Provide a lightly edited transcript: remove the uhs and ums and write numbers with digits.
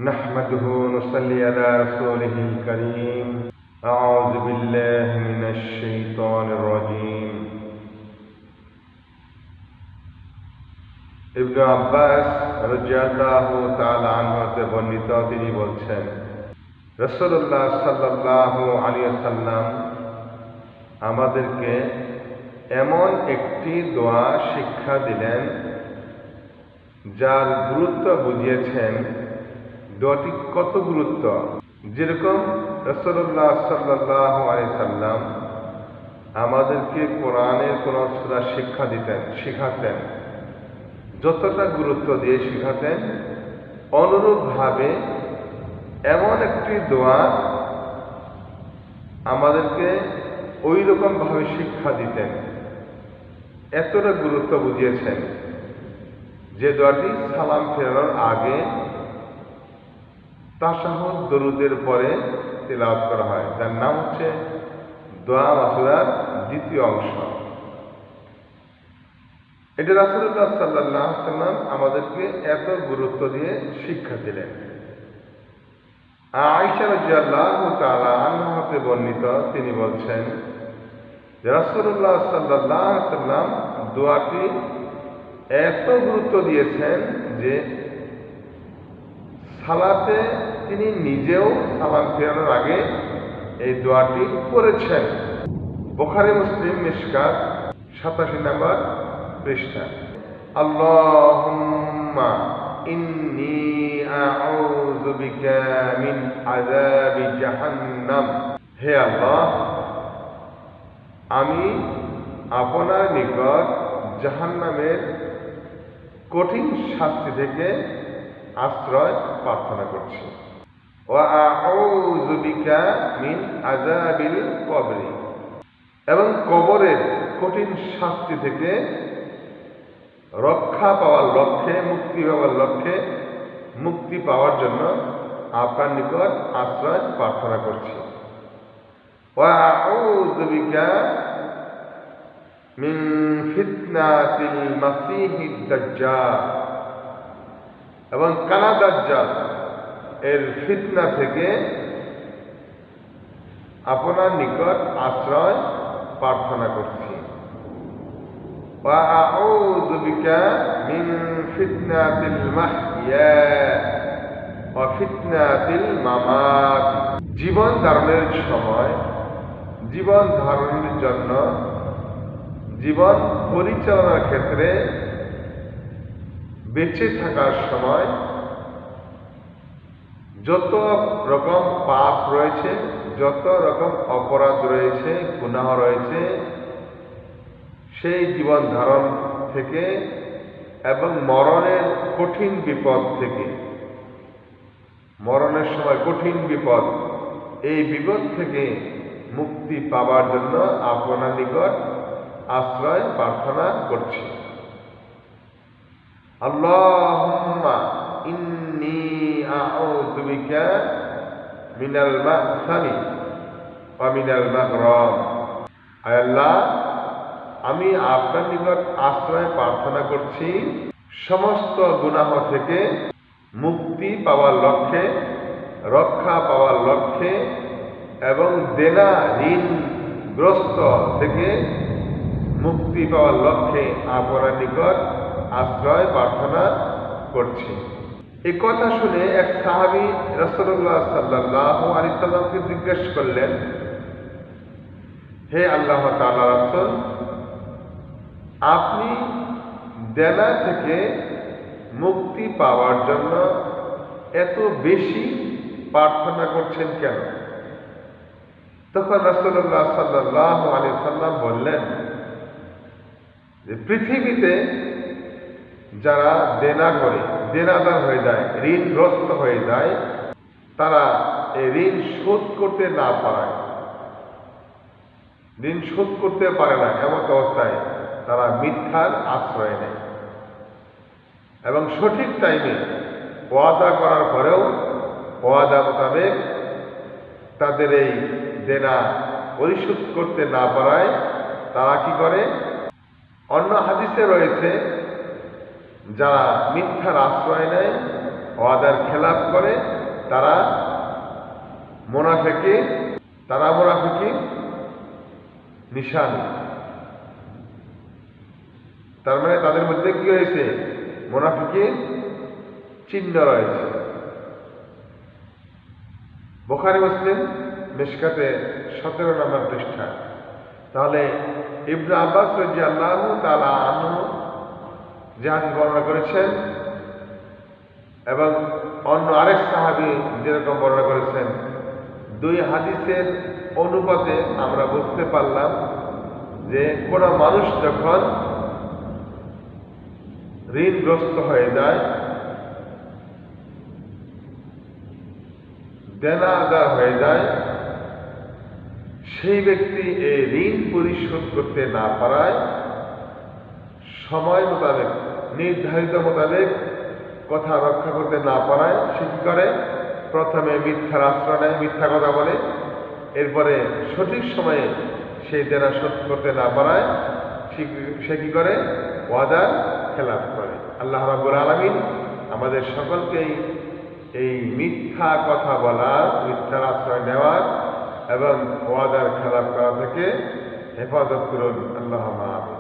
نحمده ونصلي على رسوله الكريم أعوذ بالله من الشيطان الرجيم ইবনে আব্বাস রাদিয়াল্লাহু তাআলা আনহু হতে বর্ণিত, তিনি বলছেন, রাসূলুল্লাহ সাল্লাল্লাহু আলাইহি ওয়াসাল্লাম আমাদেরকে এমন একটি দোয়া শিক্ষা দিলেন যার গুরুত্ব বুঝিয়েছেন। দোয়াটি কত গুরুত্ব, যেরকম রাসূলুল্লাহ সাল্লাল্লাহু আলাইহি ওয়াসাল্লাম আমাদেরকে কোরআনের কোন সূরা শিখাতেন, যতটা গুরুত্ব দিয়ে শিখাতেন, অনুরূপভাবে এমন একটি দোয়া আমাদেরকে ওই রকম ভাবে শিক্ষা দিতেন, এতটা গুরুত্ব বুঝিয়েছেন যে দোয়াটি সালাম ফেরানোর আগে তাশাহুদ দরুদের পরে তেলাওয়াত করা হয়, যার নাম হচ্ছে দোয়া মাসুরার দ্বিতীয় অংশ। এটা রাসূলুল্লাহ সাল্লাল্লাহু আলাইহি ওয়াসাল্লাম আমাদেরকে এত গুরুত্ব দিয়ে শিক্ষা দিলেন। আয়েশা রাদিয়াল্লাহু তাআলা আনহা হতে বর্ণিত, তিনি বলছেন যে রাসূলুল্লাহ সাল্লাল্লাহু আলাইহি ওয়াসাল্লাম দোয়াটি এত গুরুত্ব দিয়েছেন যে সালাতে তিনি নিজেও সালাম ফেরানোর আগে এই দোয়াটি পড়েছেন। বুখারী মুসলিম মিশকাত 87 নম্বর পৃষ্ঠা। আল্লাহুম্মা ইন্নী আউযু বিকা মিন আযাবি জাহান্নাম। হে আল্লাহ, আমি আপনার নিকট জাহান্নামের কঠিন শাস্তি থেকে আশ্রয় প্রার্থনা করছি। ওয়া আউযু বিকা মিন আযাবিল কবরি, এবং কবরের কঠিন শাস্তি থেকে রক্ষা পাওয়ার লক্ষ্যে, মুক্তি পাওয়ার জন্য আপনার নিকট আশ্রয় প্রার্থনা করছি। ওয়া আউযু বিকা মিন ফিতনাতিল মাসীহিদ দাজ্জাল, এবং কানা দাজ্জাল এর ফিতনা থেকে আপনার নিকট আশ্রয় প্রার্থনা করছি। ওয়া আউযু বিকা মিন ফিতনাতিল মাহইয়া ওয়া ফিতনাতিল মামাত, জীবন ধারণের সময়, জীবন ধারণের জন্য, জীবন পরিচালনার ক্ষেত্রে, বেঁচে থাকার সময় যত রকম পাপ রয়েছে, যত রকম অপরাধ রয়েছে, গুনাহ রয়েছে, সেই জীবন ধারণ থেকে এবং মরণের কঠিন বিপদ থেকে, মরণের সময় কঠিন বিপদ, এই বিপদ থেকে মুক্তি পাওয়ার জন্য আপনার নিকট আশ্রয় প্রার্থনা করছি। আল্লাহুম্মা ইন্নী আউযু বিকা মিনাল মাহসামি ওয়া মিনাল মাগরাম। আয় আল্লাহ, আমি আপনার নিকট আশ্রয় প্রার্থনা করছি সমস্ত গুনাহ থেকে মুক্তি পাওয়ার লক্ষ্যে, রক্ষা পাওয়ার লক্ষ্যে, এবং দেনা ঋণগ্রস্ত থেকে মুক্তি পাওয়ার লক্ষ্যে আপনার নিকট আশ্রয় প্রার্থনা করছি। এই কথা শুনে এক সাহাবী রাসূলুল্লাহ সাল্লাল্লাহু আলাইহি ওয়াসাল্লামকে জিজ্ঞেস করলেন, হে আল্লাহ তাআলার রাসূল, আপনি দেনা থেকে মুক্তি পাওয়ার জন্য এত বেশি প্রার্থনা করছেন কেন? তখন রাসূলুল্লাহ সাল্লাল্লাহু আলাইহি ওয়াসাল্লাম বললেন যে পৃথিবীতে যারা দেনা করে, দেনাদার হয়ে যায়, ঋণগ্রস্ত হয়ে যায়, তারা এই ঋণ শোধ করতে না পারে, ঋণ শোধ করতে পারে না, এমন অবস্থায় তারা মিথ্যার আশ্রয় নেয় এবং সঠিক টাইমে ওয়াদা করার পরেও ওয়াদা মোতাবেক তাদের এই দেনা পরিশোধ করতে না পারায় তারা কি করে? অন্য হাদিসে রয়েছে, যারা মিথ্যার আশ্রয় নেয় ওয়াদার খেলাপ করে তারা মুনাফিকি নিশানি। তার মানে তাদের মধ্যে কি হয়েছে? মুনাফিকি চিহ্ন রয়েছে। বুখারী মুসলিম মিশকাতে 17 নম্বর পৃষ্ঠা। তাহলে ইবনে আব্বাস রাদিয়াল্লাহু তাআলা আনহু যে হাদিস বর্ণনা করেছেন এবং অন্য আরেক সাহাবী যেরকম বর্ণনা করেছেন, দুই হাদিসের অনুপাতে আমরা বুঝতে পারলাম যে কোন মানুষ যখন ঋণগ্রস্ত হয়ে যায়, দেনা আদায় হয়ে যায়, সেই ব্যক্তি এই ঋণ পরিশোধ করতে না পারায় সময় মোতাবেক নির্ধারিত মোতাবেক কথা রক্ষা করতে না পারায় সে কি করে? প্রথমে মিথ্যার আশ্রয় নেয়, মিথ্যা কথা বলে, এরপরে সঠিক সময়ে সেই দেনা শোধ করতে না পারায় সে কি করে? ওয়াদার খেলাপ করে। আল্লাহ রাব্বুল আলামিন আমাদের সকলকেই এই মিথ্যা কথা বলার, মিথ্যার আশ্রয় নেওয়ার এবং ওয়াদার খেলাপ করা থেকে হেফাজত করুন। আল্লাহুম্মা আমিন।